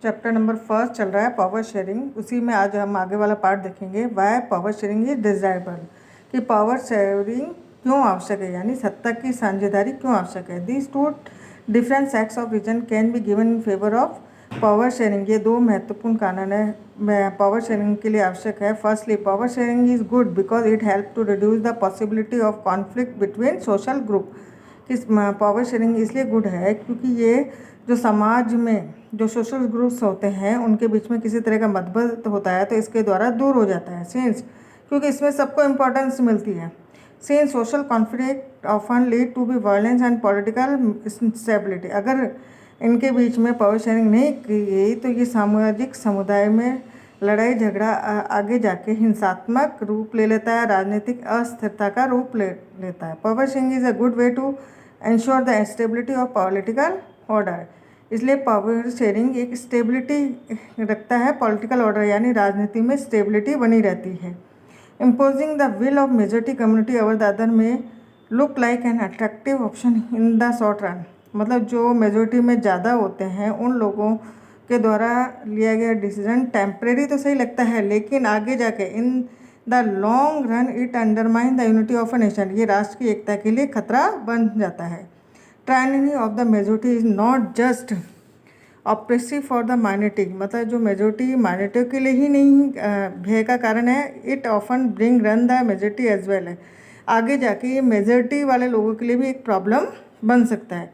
Chapter number first चल रहा है पावर शेयरिंग। उसी में आज हम आगे वाला पार्ट देखेंगे, why power sharing is desirable, कि पावर शेयरिंग क्यों आवश्यक है, यानी सत्ता की साझेदारी क्यों आवश्यक है। These two different sets of reason can be given in favour of power sharing. ये दो महत्वपूर्ण कारण है पावर शेयरिंग के लिए आवश्यक है। Firstly, power sharing is good because it help to reduce the possibility of conflict between social group. किस पावर शेयरिंग इसलिए गुड है क्योंकि ये जो समाज में जो सोशल ग्रुप्स होते हैं उनके बीच में किसी तरह का मतभेद होता है तो इसके द्वारा दूर हो जाता है। सिंस क्योंकि इसमें सबको इम्पोर्टेंस मिलती है। Since social conflict often lead to be violence and political instability. अगर इनके बीच में पावर शेयरिंग नहीं की गई तो ये सामाजिक समुदाय में लड़ाई झगड़ा आगे जाके हिंसात्मक रूप ले लेता है, राजनीतिक अस्थिरता का रूप लेता है। Power sharing is a good way to ensure the stability of political order. इसलिए पावर शेयरिंग एक स्टेबिलिटी रखता है पॉलिटिकल ऑर्डर, यानी राजनीति में स्टेबिलिटी बनी रहती है। Imposing the will of majority community over the other may look like an attractive option in the short run. मतलब जो मेजॉरिटी में ज़्यादा होते हैं उन लोगों के द्वारा लिया गया डिसीजन टेम्परेरी तो सही लगता है, लेकिन आगे जाके in the long run it undermine the unity of a nation. ये राष्ट्र की एकता के लिए खतरा बन जाता है। Tyranny of the majority is not just oppressive for the minority. मतलब जो मेजॉरिटी माइनॉरिटी के लिए ही नहीं भय का कारण है, it often bring run the majority as well है। आगे जाके ये मेजॉरिटी वाले लोगों के लिए भी एक प्रॉब्लम बन सकता है।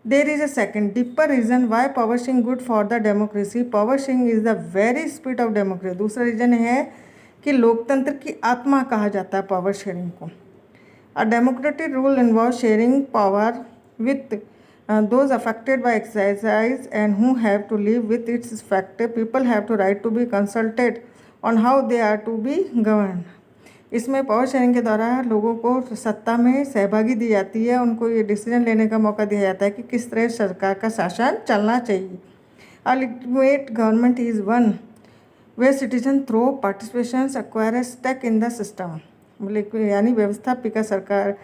There is a second deeper reason why power sharing good for the democracy. Power sharing is the very spirit of democracy. दूसरा रीज़न है कि लोकतंत्र की आत्मा कहा जाता है पावर शेयरिंग को। A democratic rule involve sharing power with those affected by exercise and who have to live with its effect. People have to right to be consulted on how they are to be governed. इसमें power sharing के द्वारा लोगों को सत्ता में सहभागी दी जाती है, उनको ये डिसीजन लेने का मौका दिया जाता है कि किस तरह सरकार का शासन चलना चाहिए। Ultimate government is one way citizen through participation acquire stake in the system. यानी व्यवस्थापिका सरकार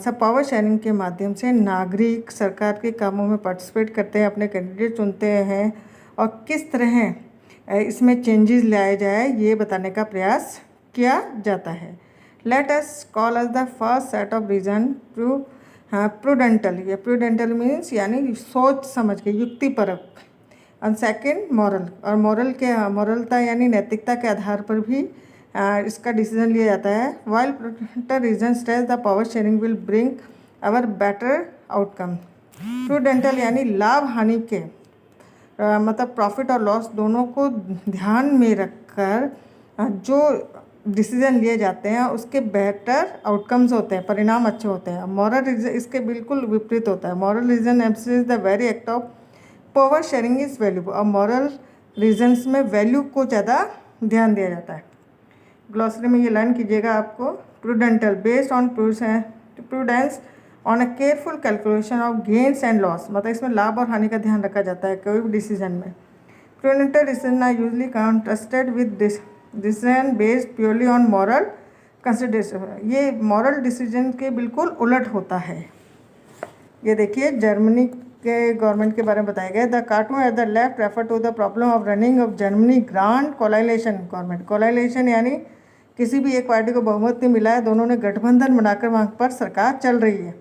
सब पावर शेयरिंग के माध्यम से नागरिक सरकार के कामों में पार्टिसिपेट करते हैं, अपने कैंडिडेट चुनते हैं और किस तरह इसमें चेंजेस लाए जाए ये बताने का प्रयास किया जाता है। Let us call us the first set of reason prudential. ये प्रूडेंटल मीन्स यानी सोच समझ के युक्तिपरक। और सेकेंड मॉरल, और मॉरल के मॉरलता यानी नैतिकता के आधार पर भी इसका डिसीजन लिया जाता है। While prudential reason stage the power sharing will bring our better outcome. Prudential यानी लाभ हानि के मतलब प्रॉफिट और लॉस दोनों को ध्यान में रखकर जो डिसीजन लिए जाते हैं उसके बेटर आउटकम्स होते हैं, परिणाम अच्छे होते हैं। मॉरल रीजन इसके बिल्कुल विपरीत होता है। Moral reason emphasise the very act of power sharing is value. और मॉरल रीजन्स में वैल्यू को ज़्यादा ध्यान दिया जाता है। ग्लॉसरी में ये लर्न कीजिएगा आपको। Prudential based on prudence on a careful calculation of gains and loss. मतलब इसमें लाभ और हानि का ध्यान रखा जाता है कोई भी डिसीजन में। Prudential decision are usually contrasted with decision based purely on moral consideration. ये मॉरल डिसीजन के बिल्कुल उलट होता है। ये देखिए जर्मनी के गवर्नमेंट के बारे में बताया गया। The cartoon at the left refer to the problem of running of Germany grand coalition government. Coalition यानी किसी भी एक पार्टी को बहुमत नहीं मिला है, दोनों ने गठबंधन बनाकर वहाँ पर सरकार चल रही है।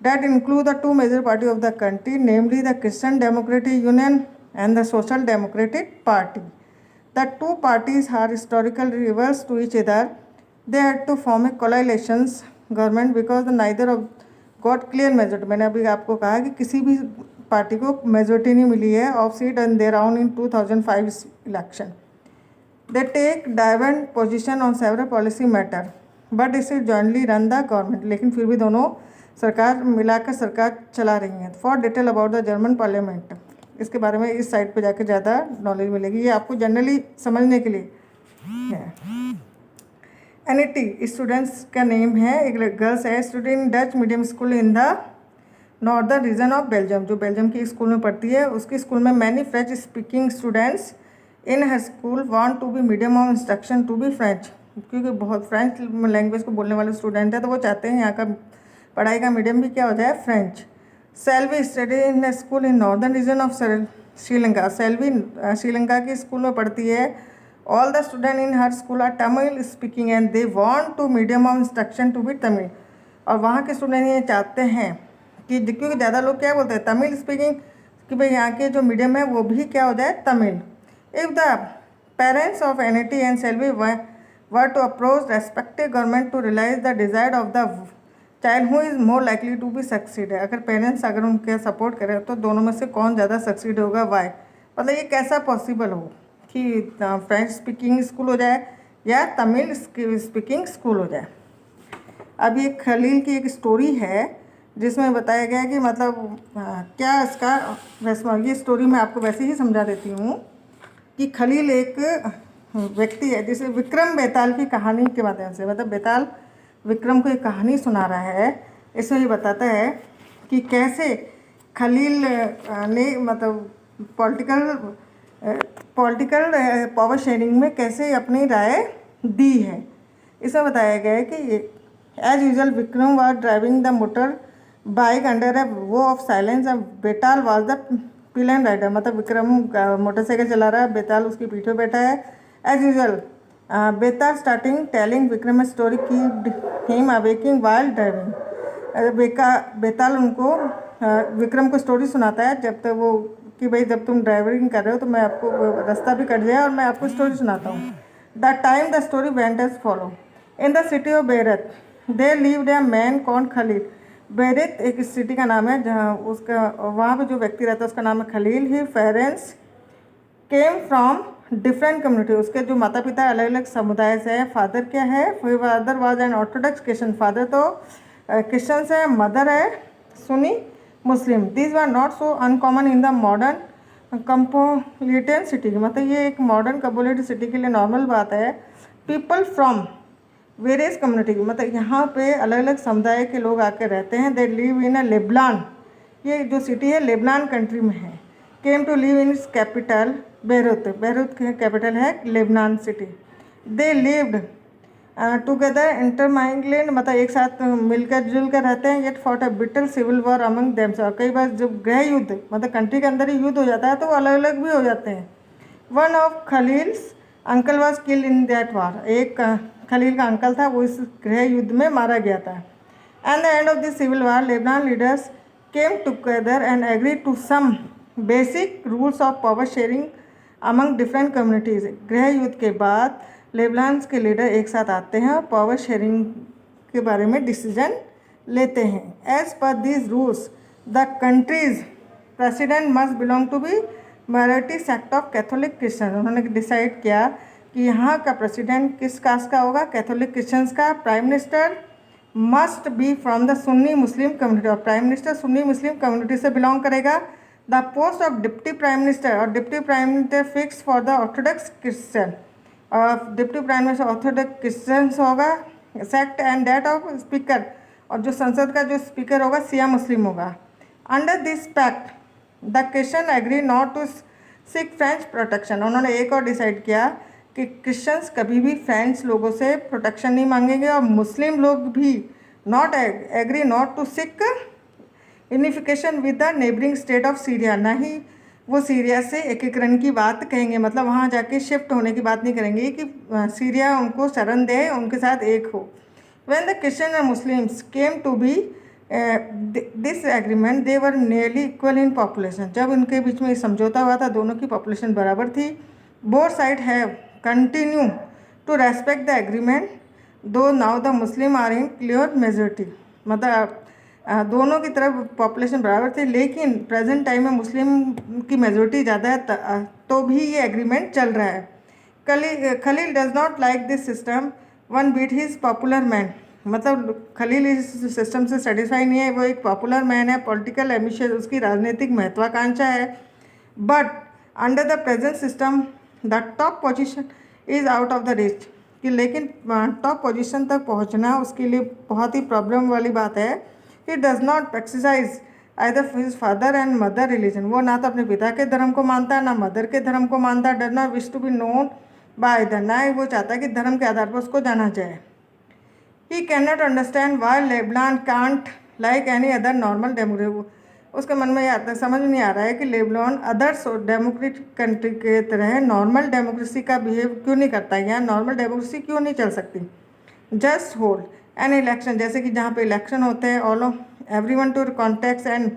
That include the two major party of the country, namely the Christian Democratic Union and the Social Democratic Party. The two parties are historical rivals to each other. They had to form a coalitions government because the neither of got clear majority. मैंने अभी आपको कहा कि किसी भी party को majority नहीं मिली है of seat and there on in 2005 election. They take divert position on several policy matter but is jointly run the government. लेकिन फिर भी दोनों सरकार मिलाकर सरकार चला रही हैं। For detail about the German parliament, इसके बारे में इस साइट पर जाकर ज़्यादा नॉलेज मिलेगी। ये आपको जनरली समझने के लिए है। एनिटी स्टूडेंट्स का नेम है, एक गर्ल्स है, student Dutch medium school in the northern region of Belgium. जो बेल्जियम की स्कूल में पढ़ती है उसकी स्कूल में many French speaking students in her school want to be medium of instruction to be French. क्योंकि बहुत फ्रेंच लैंग्वेज को बोलने वाले स्टूडेंट हैं तो वो चाहते हैं यहाँ का पढ़ाई का मीडियम भी क्या हो जाए, French. Selvi study in school in northern region of Sri Lanka. Selvi Sri Lanka की स्कूल में पढ़ती है। All the student in her school are Tamil speaking and they want to medium of instruction to be Tamil. और वहाँ के स्टूडेंट ये चाहते हैं कि क्योंकि ज़्यादा लोग क्या बोलते हैं तमिल स्पीकिंग, कि भाई यहाँ के जो मीडियम है वो भी क्या हो जाए Tamil. If the parents of Annette and Selvi were to approach respective government to realise the desire of the child who is more likely to be succeed. अगर पेरेंट्स अगर उनके सपोर्ट करें तो दोनों में से कौन ज़्यादा सक्सीड होगा, वाई। मतलब ये कैसा पॉसिबल हो कि फ्रेंच स्पीकिंग स्कूल हो जाए या तमिल स्पीकिंग स्कूल हो जाए। अब ये खलील की एक स्टोरी है जिसमें बताया गया है कि मतलब क्या इसका ये स्टोरी मैं आपको वैसे ही समझा देती हूँ कि खलील एक व्यक्ति है जिसे विक्रम बेताल की कहानी के माध्यम से, मतलब बेताल विक्रम को एक कहानी सुना रहा है। इसमें ये बताता है कि कैसे खलील ने मतलब पॉलिटिकल पावर शेयरिंग में कैसे अपनी राय दी है। इसमें बताया गया है कि as usual Vikram was driving the motor bike under a vow of silence and Betal was the pillion rider. मतलब विक्रम मोटरसाइकिल चला रहा है, बेताल उसकी पीठ पे बैठा है। एज यूजल बेताल स्टार्टिंग टेलिंग विक्रम स्टोरी की हिम अवेकिंग वाइल ड्राइविंग। बेताल उनको विक्रम को स्टोरी सुनाता है जब तक वो कि भाई जब तुम ड्राइविंग कर रहे हो तो मैं आपको रास्ता भी कट जाए और मैं आपको स्टोरी सुनाता हूँ। The time the story went as follow. In the city of Beirut they lived a man called Khalil. Beirut एक सिटी का नाम है जहाँ उसका वहाँ पे जो व्यक्ति रहता है उसका नाम है Khalil. He parents came from different community. उसके जो माता पिता अलग अलग समुदाय से हैं। फादर क्या है, father was an orthodox Christian. Father तो क्रिश्चियन है, मदर है Sunni Muslim. This were not so uncommon in the modern cosmopolitan city. मतलब ये एक मॉडर्न कंपोलिटन सिटी के लिए नॉर्मल बात है। पीपल फ्रॉम वेरियस कम्युनिटी, मतलब यहाँ पे अलग अलग समुदाय के लोग आकर रहते हैं। They live in a Lebanon. ये जो सिटी है लेबनान कंट्री में है। Came to live in capital Beirut. Beirut की कैपिटल है Lebanon city. They lived together intermingled, मतलब एक साथ मिलकर जुल कर रहते हैं। Yet fought a bitter civil war among themselves. कई बार जब गृह युद्ध मतलब कंट्री के अंदर ही युद्ध हो जाता है तो वो अलग अलग भी हो जाते हैं। One of Khalil's uncle was killed in that war. एक खलील का अंकल था वो इस गृह युद्ध में मारा गया था। At the end of this civil war Lebanon leaders came together and agree to some basic rules of power sharing among different communities. गृह युद्ध के बाद लेबनान के लीडर एक साथ आते हैं और पावर शेयरिंग के बारे में डिसीजन लेते हैं। As per these rules the country's president must belong to be minority sect of Catholic Christian. उन्होंने डिसाइड किया कि यहाँ का प्रेसिडेंट किस कास्ट का होगा, कैथोलिक क्रिश्चियंस का। Prime minister must be from the Sunni Muslim community. और prime minister Sunni Muslim community से बिलोंग करेगा। The post of deputy prime minister और deputy prime minister fix for the orthodox Christian. और deputy prime minister Orthodox Christians होगा sect and that of speaker. और जो संसद का जो स्पीकर होगा सिया मुस्लिम होगा। Under this pact the Christian agree not to seek French protection. उन्होंने एक और डिसाइड किया कि क्रिश्चियंस कभी भी फ्रेंच लोगों से प्रोटेक्शन नहीं मांगेंगे और मुस्लिम लोग भी not agree not to seek unification with the neighbouring state of Syria. ना ही वो सीरिया से एकीकरण की बात कहेंगे, मतलब वहाँ जाके शिफ्ट होने की बात नहीं करेंगे कि सीरिया उनको शरण दे, उनके साथ एक हो। When the Christian and Muslims came to be this agreement they were nearly equal in population. जब उनके बीच में समझौता हुआ था दोनों की पॉपुलेशन बराबर थी। Both side have continue to respect the agreement though now the Muslim are in clear majority. मतलब दोनों की तरफ पॉपुलेशन बराबर थी लेकिन प्रेजेंट टाइम में मुस्लिम की मेजोरिटी ज़्यादा है तो भी ये एग्रीमेंट चल रहा है। Khalil does not like this system one beat he is popular man. मतलब खलील इस सिस्टम से सेटिस्फाई नहीं है। वो एक पॉपुलर मैन है, पॉलिटिकल एम्बिशन, उसकी राजनीतिक महत्वाकांक्षा है। But under the present system the top position is out of the reach. कि लेकिन टॉप पोजीशन तक पहुंचना उसके लिए बहुत ही प्रॉब्लम वाली बात है। He does not exercise either his father and mother religion. वो ना तो अपने पिता के धर्म को मानता है ना मदर के धर्म को मानता है। Does not wish to be known by the, ना ही वो चाहता है कि धर्म के आधार पर उसको जाना जाए। He cannot understand why Lebanon can't like any other normal democracy। उसके मन में ये आता समझ नहीं आ रहा है कि लेबनान अदर्स डेमोक्रेटिक कंट्री के तरह नॉर्मल डेमोक्रेसी का बिहेव क्यों नहीं करता है, यहाँ नॉर्मल डेमोक्रेसी क्यों नहीं चल सकती। जस्ट होल्ड एन इलेक्शन, जैसे कि जहाँ पे इलेक्शन होते हैं, all everyone to contact and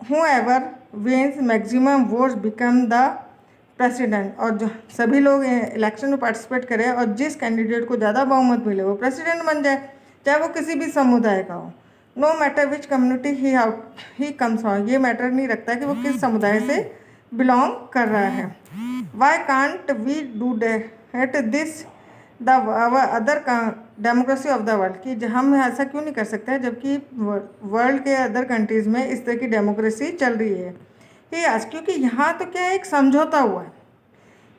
whoever wins maximum votes become the president, और जो सभी लोग इलेक्शन में पार्टिसिपेट करें और जिस कैंडिडेट को ज़्यादा बहुमत मिले वो प्रेसिडेंट बन जाए, चाहे वो किसी भी समुदाय का हो। No matter which community he comes from, ये मैटर नहीं रखता कि वो किस समुदाय से बिलोंग कर रहा है। Why can't we do that this the other democracy of the world, कि हम ऐसा क्यों नहीं कर सकते जबकि वर्ल्ड के अदर कंट्रीज़ में इस तरह की डेमोक्रेसी चल रही है। ये आज क्योंकि यहाँ तो क्या एक समझौता हुआ है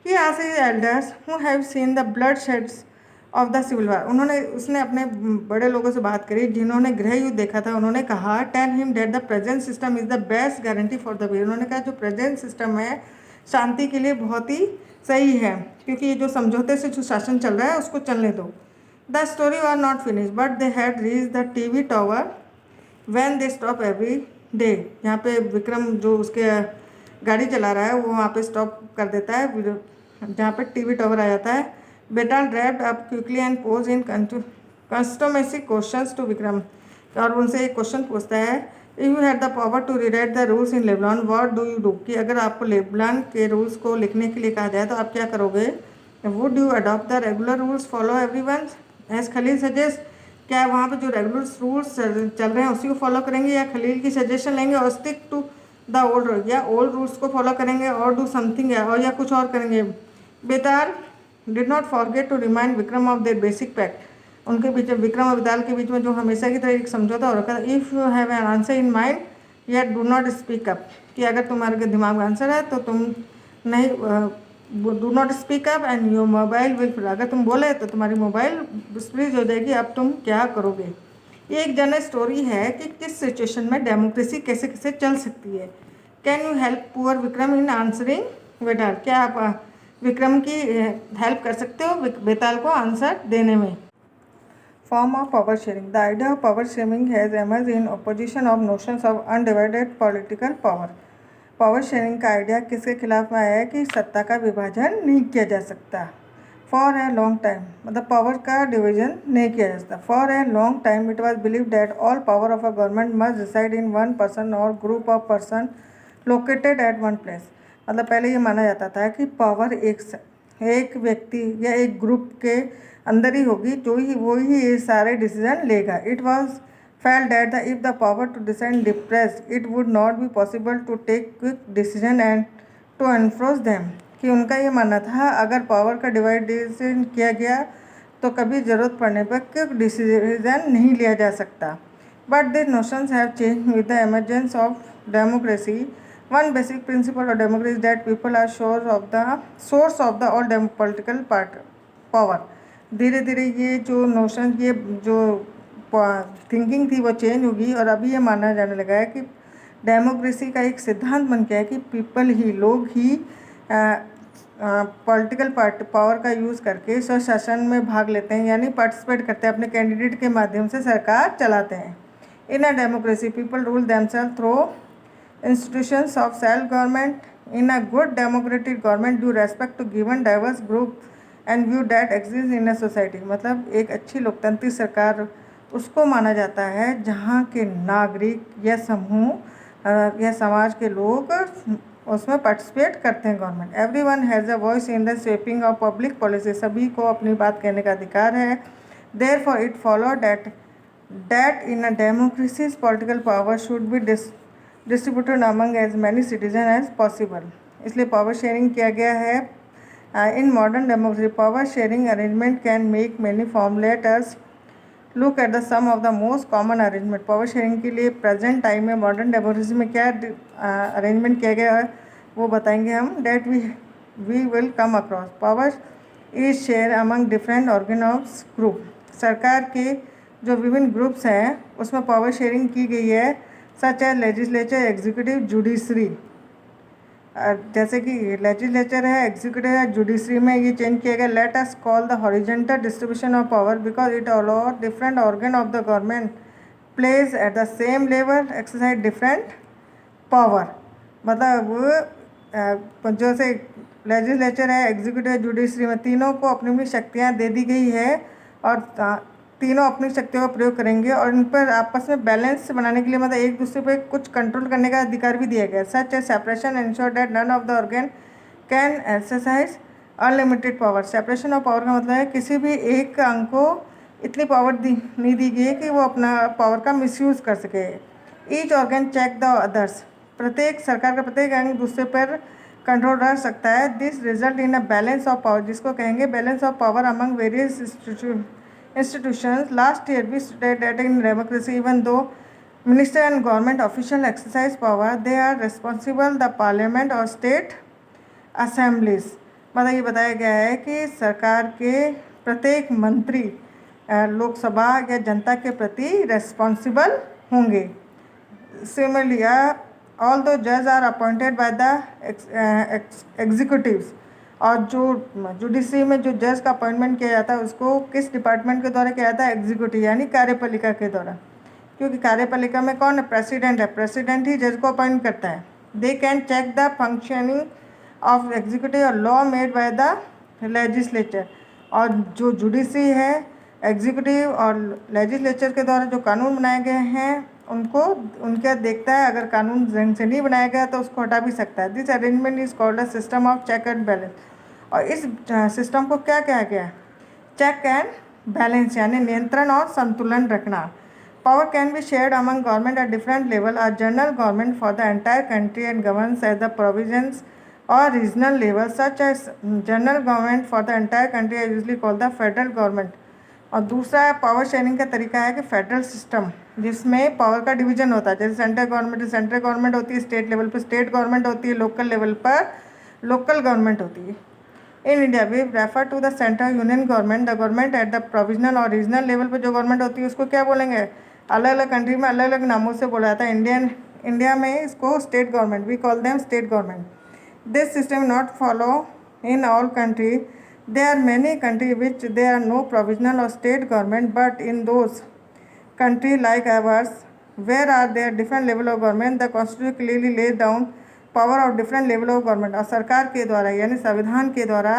कि आज elders who have seen the blood sheds of the civil war, उसने अपने बड़े लोगों से बात करी जिन्होंने गृह युद्ध देखा था। उन्होंने कहा tell him that the present system is the best guarantee for the peace, उन्होंने कहा जो प्रेजेंट सिस्टम है शांति के लिए बहुत ही सही है, क्योंकि ये जो समझौते से जो शासन चल रहा है उसको चलने दो। The story are not finish but they had reach the TV tower when they stop every day, यहाँ पे विक्रम जो उसके गाड़ी चला रहा है वो वहाँ पे स्टॉप कर देता है जहाँ पे टीवी टावर आ जाता है। Betal drived up quickly and pose in customary questions to Vikram, और उनसे एक क्वेश्चन पूछता है if you had the power to rewrite the rules in Lebanon what do you do, कि अगर आपको लेबनान के रूल्स को लिखने के लिए कहा जाए तो आप क्या करोगे। Would you adopt the regular rules follow everyone as Khalil suggest, क्या वहाँ पे जो रेगुलर रूल्स चल रहे हैं उसी को फॉलो करेंगे या खलील की सजेशन लेंगे और stick to the old rule, या ओल्ड रूल्स को फॉलो करेंगे और डू समथिंग और या कुछ और करेंगे। Betal did not forget to remind Vikram of their basic pact, उनके बीच विक्रम और बेताल के बीच में जो हमेशा की तरह एक समझौता हो रखा था। If you have an answer in mind yet do not speak up, कि अगर तुम्हारे दिमाग में आंसर है तो तुम नहीं do not speak up and your mobile will, अगर तुम बोले तो तुम्हारी मोबाइल फ्रीज हो जाएगी, अब तुम क्या करोगे। ये एक जनरल स्टोरी है कि किस सिचुएशन में डेमोक्रेसी कैसे कैसे चल सकती है। Can you help poor Vikram in answering Betal, क्या आप विक्रम की हेल्प कर सकते हो बेताल को आंसर देने में। Form of power sharing, the idea of power sharing has emerge in opposition of notions of undivided political power. Power sharing का आइडिया किसके खिलाफ में आया है कि सत्ता का विभाजन नहीं किया जा सकता। फॉर ए लॉन्ग टाइम, मतलब पावर का डिवीजन नहीं किया जा सकता। For a long time it was believe that all power of a government must decide in one person or group of person located at one place, मतलब पहले ये माना जाता था कि पावर एक व्यक्ति या एक ग्रुप के अंदर ही होगी, वो ही ये सारे डिसीजन लेगा। It was felt that if the power to decide depress it would not be possible to take quick decision and to enforce them, कि उनका ये मानना था अगर पावर का डिवाइडेशन किया गया तो कभी ज़रूरत पड़ने पर क्विक डिसीजन नहीं लिया जा सकता। But this notions have change with the emergence of democracy. One basic principle of democracy is that people are source of the all political power. धीरे धीरे ये जो नोशन, ये जो थिंकिंग थी वो चेंज होगी और अभी ये माना जाने लगा है कि डेमोक्रेसी का एक सिद्धांत बन गया है कि लोग ही पॉलिटिकल पावर का यूज़ करके स्वशासन में भाग लेते हैं, यानी पार्टिसिपेट करते हैं, अपने कैंडिडेट के माध्यम से सरकार चलाते हैं। In a democracy people rule themself through institutions of self-government. In a good democratic government due respect to given diverse group and view that exists in a society, मतलब एक अच्छी लोकतांत्रिक सरकार उसको माना जाता है जहाँ के नागरिक या समूह या समाज के लोग उसमें पार्टिसिपेट करते हैं। Government everyone has a voice in the shaping of public policy, सभी को अपनी बात कहने का अधिकार है। Therefore it follow that in a democracy political power should be distributed among as many citizen as possible, इसलिए पावर शेयरिंग किया गया है। In modern democracy power sharing arrangement can make many form. Let us look at the some of the most common arrangement. Power sharing के लिए present time में modern democracy में क्या arrangement किया गया है वो बताएंगे हम। That we will come across power is share among different organ of group, सरकार के जो विभिन्न ग्रुप्स हैं उसमें पावर शेयरिंग की गई है, सच है लेजिस्लेचर, एग्जीक्यूटिव, जुडिशरी। जैसे कि लेजिस्लेचर है, एग्जीक्यूटिव है, जुडिशरी में ये चेंज किया गया। Late us call the horizontal distribution of power because it allow different organ of the government place at the same level exercise different power. मतलब जैसे लेजिस्लेचर है, एग्जीक्यूटिव है, जुडिशरी में तीनों को अपनी अपनी शक्तियाँ दे दी गई है और तीनों अपनी शक्तियों का प्रयोग करेंगे और इन पर आपस में बैलेंस बनाने के लिए मतलब एक दूसरे पे कुछ कंट्रोल करने का अधिकार भी दिया गया। Such a separation ensure that none of the organ can exercise unlimited power. Separation of power का मतलब है किसी भी एक अंग को इतनी पावर नहीं दी गई है कि वो अपना पावर का मिसयूज़ कर सके। Each organ check the others. प्रत्येक सरकार का प्रत्येक अंग दूसरे पर कंट्रोल रख सकता है। This result in a balance of power, जिसको कहेंगे balance of power among various institutions. Last year we stated that in democracy, even though minister and government official exercise power, they are responsible the parliament or state assemblies। मतलब ये बताया गया है कि सरकार के प्रत्येक मंत्री लोकसभा या जनता के प्रति रेस्पॉन्सिबल होंगे। सिमिलरली ऑल दो जज are appointed by the executives, और जो जुडिशरी में जो जज का अपॉइंटमेंट किया जाता है उसको किस डिपार्टमेंट के द्वारा किया जाता है? एग्जीक्यूटिव यानी कार्यपालिका के द्वारा। क्योंकि कार्यपालिका में कौन है? प्रेसिडेंट है। प्रेसिडेंट ही जज को अपॉइंट करता है। They can check the functioning of executive और law made by the legislature. और जो जुडिशरी है, एग्जीक्यूटिव और लेजिस्लेचर के द्वारा जो कानून बनाए गए हैं उनको उनका देखता है। अगर कानून ढंग से नहीं बनाया गया तो उसको हटा भी सकता है। This arrangement is called a system of check and balance. और इस सिस्टम को क्या कहा गया? चेक एंड बैलेंस यानी नियंत्रण और संतुलन रखना। Power can be shared among government at different level. A general government for the entire country and governs at the provisions or regional level such as general government for the entire country are usually called the federal government. और दूसरा power sharing का तरीका है कि federal system, जिसमें power का division होता है। जैसे सेंट्रल गवर्नमेंट होती है, स्टेट लेवल पर स्टेट गवर्नमेंट होती है, लोकल लेवल पर लोकल गवर्नमेंट होती है। In India we refer to the central union government. The government at the provisional और रीजनल लेवल पर जो गवर्नमेंट होती है उसको क्या बोलेंगे? अलग अलग कंट्री में अलग अलग नामों से बोला जाता है। इंडिया में इसको state government, we call them state government. This system not follow in all country. There are many countries which there are no provisional or state government, but in those countries like ours, where are there different level of government, the constitution clearly lays down power of different level of government। और सरकार के द्वारा यानी संविधान के द्वारा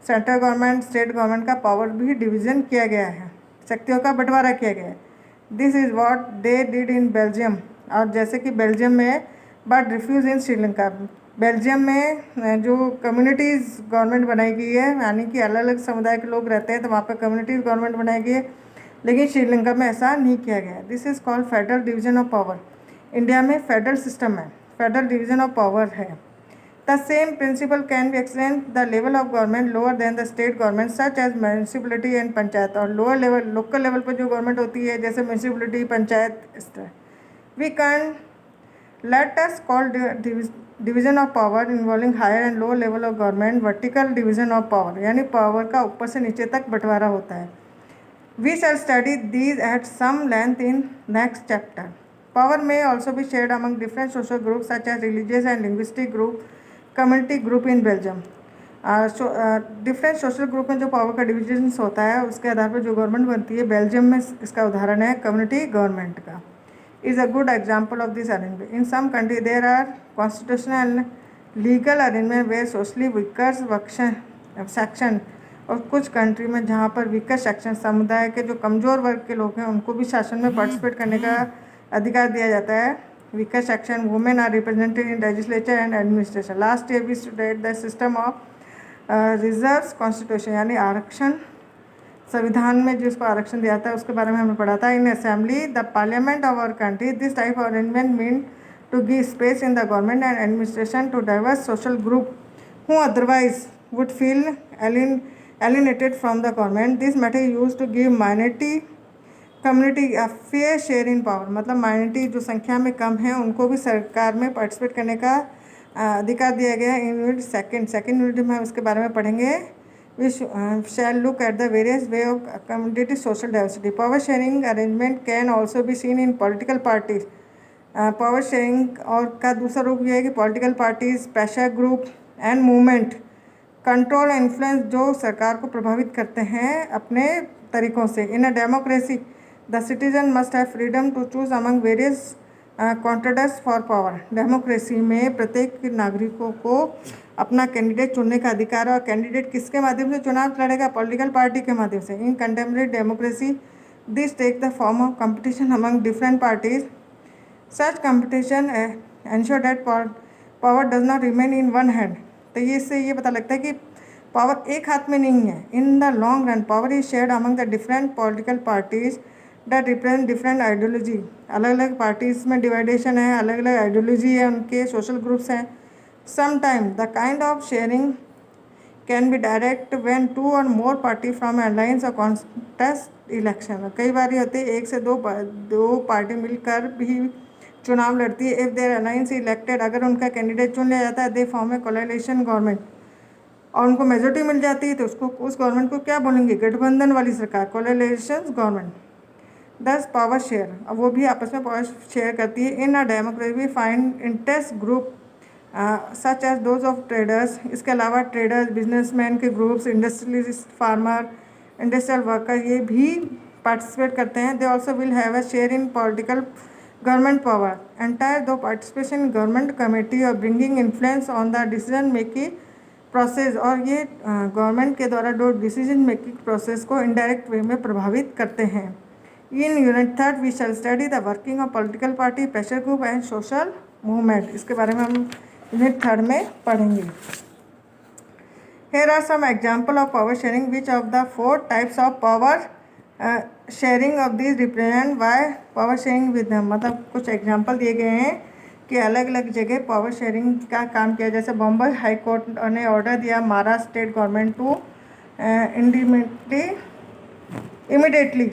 central government, state government का power भी डिवीजन किया गया है, शक्तियों का बंटवारा किया गया है। This is what they did in Belgium. और जैसे कि बेल्जियम में, but refuge in Sri Lanka. Belgium में जो कम्युनिटीज़ गवर्नमेंट बनाई गई है, यानी कि अलग अलग समुदाय के लोग रहते हैं तो वहाँ पर कम्युनिटीज़ गवर्नमेंट बनाई गई है, लेकिन श्रीलंका में ऐसा नहीं किया गया। This is called federal division of power. India में फेडरल सिस्टम है, फेडरल डिवीजन ऑफ पावर है। The same principle can be extend the level of government lower than the state government such as municipality and panchayat. और lower level local level पर जो government होती है जैसे municipality, panchayat, इस तरह। We can let us call division of power involving higher and lower level of government vertical division of power, यानी power का ऊपर से नीचे तक बंटवारा होता है। We shall study these at some length in next chapter. Power may also be shared among different social group such as religious and linguistic group, community group in Belgium. Different social group में जो power का division होता है उसके आधार पर जो government बनती है, बेल्जियम में इसका उदाहरण है कम्युनिटी गवर्नमेंट का। is a good example of this arrangement. In some countries there are constitutional and legal arrangement where socially weaker section, और कुछ कंट्री में जहाँ पर वीकर सेक्शन, समुदाय के जो कमज़ोर वर्ग के लोग हैं उनको भी शासन में पार्टिसिपेट करने का अधिकार दिया जाता है। Weaker section women are represented in legislature and administration. Last year we studied the system of reserves constitution, यानी आरक्षण, संविधान में जिसको आरक्षण दिया था उसके बारे में हमने पढ़ा था। In assembly the parliament of our country, this type of arrangement mean to give space in the government and administration to diverse social group who otherwise would feel alienated from the government. This method is used to give minority community a fair share in power। मतलब minority जो संख्या में कम है उनको भी सरकार में participate करने का अधिकार दिया गया है। इन यूनिट सेकेंड यूनिट में हम इसके बारे में पढ़ेंगे। We shall look at the various way of accommodating social diversity. Power sharing arrangement can also be seen in political parties. Power sharing और का दूसरा रूप यह है कि political parties, pressure group and movement control influence जो सरकार को प्रभावित करते हैं अपने तरीक़ों से। In a democracy the citizen must have freedom to choose among various contenders for power. Democracy में प्रत्येक नागरिकों को अपना कैंडिडेट चुनने का अधिकार है, और कैंडिडेट किसके माध्यम से चुनाव लड़ेगा? पॉलिटिकल पार्टी के माध्यम से। In contemporary democracy this take the form of competition among different parties. Such competition ensure that power does not remain in one hand. तो ये इससे ये पता लगता है कि पावर एक हाथ में नहीं है। In the long run power is shared among the different political parties that represent different ideology. अलग अलग पार्टीज में डिवाइडेशन है, अलग अलग आइडियोलॉजी है, उनके सोशल ग्रुप्स हैं। Sometime the kind of sharing can be direct when two or more party from alliance और कॉन्टेस्ट इलेक्शन। कई बार ये होते हैं एक से दो पार्टी मिलकर भी चुनाव लड़ती है। इफ़ देयर अलायंस इलेक्टेड, अगर उनका कैंडिडेट चुन लिया जाता है, they form A coalition government, और उनको मेजोरिटी मिल जाती है, तो उसको उस गवर्नमेंट को क्या बोलेंगे? गठबंधन वाली सरकार, कोलिशन गवर्नमेंट। 10 पावर शेयर, अब वो भी आपस में पावर शेयर करती है। In a democracy we find interest group such as those of traders. इसके अलावा ट्रेडर्स, बिजनेसमैन के groups, industrialist, farmer, industrial worker, ये भी पार्टिसिपेट करते हैं। They also will have a share in political government power. Entire through participation in government committee or bringing influence on the decision making process, और ये government के द्वारा जो decision making process को इनडायरेक्ट वे में प्रभावित करते हैं। In unit 3 we shall study the working of political party, pressure group and social movement. इसके बारे में हम यूनिट 3 में पढ़ेंगे। Here are some example of power sharing. Which of the 4 types of power sharing of these represent why power sharing with them? मतलब कुछ example दिए गए हैं कि अलग अलग जगह पावर शेयरिंग का काम किया। जैसे बॉम्बे हाई कोर्ट ने ऑर्डर दिया Maharashtra state government to immediately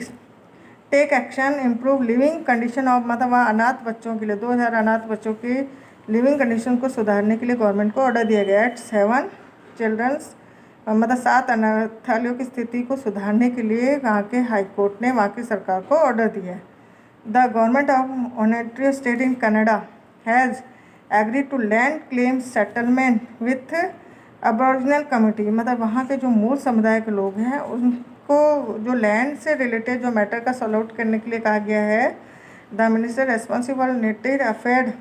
take action improve living condition of, मतलब वहाँ अनाथ बच्चों के लिए 2000 अनाथ बच्चों की लिविंग कंडीशन को सुधारने के लिए गवर्नमेंट को ऑर्डर दिया गया है। 7 चिल्ड्रंस, मतलब 7 अनाथालयों की स्थिति को सुधारने के लिए वहाँ के हाई कोर्ट ने वहाँ की सरकार को ऑर्डर दिया है। The government of Ontario state in Canada has agree to land claim settlement with aboriginal community, मतलब वहाँ के जो मूल समुदाय के लोग हैं उनको जो लैंड से रिलेटेड जो मैटर का सॉल्व आउट करने के लिए कहा गया है। The minister responsible native affair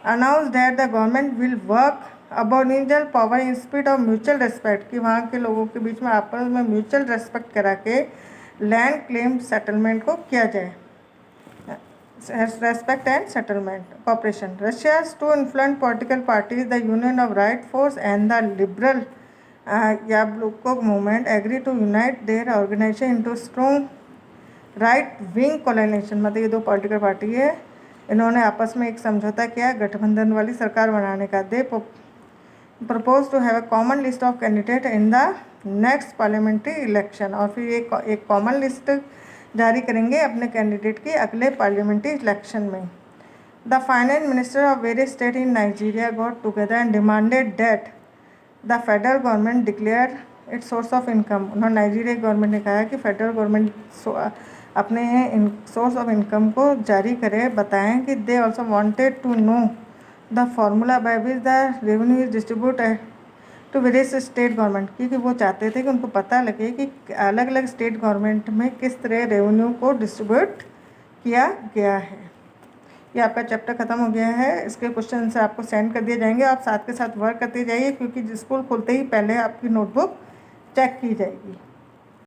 announce that the government will work aboriginal power in spirit of mutual respect, कि वहाँ के लोगों के बीच में आपस में म्यूचुअल रेस्पेक्ट करा के लैंड क्लेम सेटलमेंट को किया जाए। Respect and settlement cooperation. Russia's two influence political parties, the Union of Right Force and the Liberal Yabloko movement agree to unite their organisation into strong right wing coalition. मतलब ये 2 political party है, इन्होंने आपस में एक समझौता किया गठबंधन वाली सरकार बनाने का। They propose to have a common list of candidate in the next parliamentary election, और फिर एक कॉमन लिस्ट जारी करेंगे अपने कैंडिडेट की अगले पार्लियामेंट्री इलेक्शन में। The finance minister of various state in Nigeria got together and demanded that the federal government declare its source of income. उन्होंने नाइजीरिया गवर्नमेंट ने कहा कि फेडरल गवर्नमेंट अपने सोर्स ऑफ इनकम को जारी करे, बताएं कि they also wanted to know the formula by which the revenue is distributed to various state government, क्योंकि वो चाहते थे कि उनको पता लगे कि अलग अलग स्टेट गवर्नमेंट में किस तरह रेवेन्यू को डिस्ट्रीब्यूट किया गया है। ये आपका चैप्टर ख़त्म हो गया है। इसके क्वेश्चन से आपको सेंड कर दिए जाएंगे, आप साथ के साथ वर्क करते जाइए, क्योंकि स्कूल खुलते ही पहले आपकी नोटबुक चेक की जाएगी।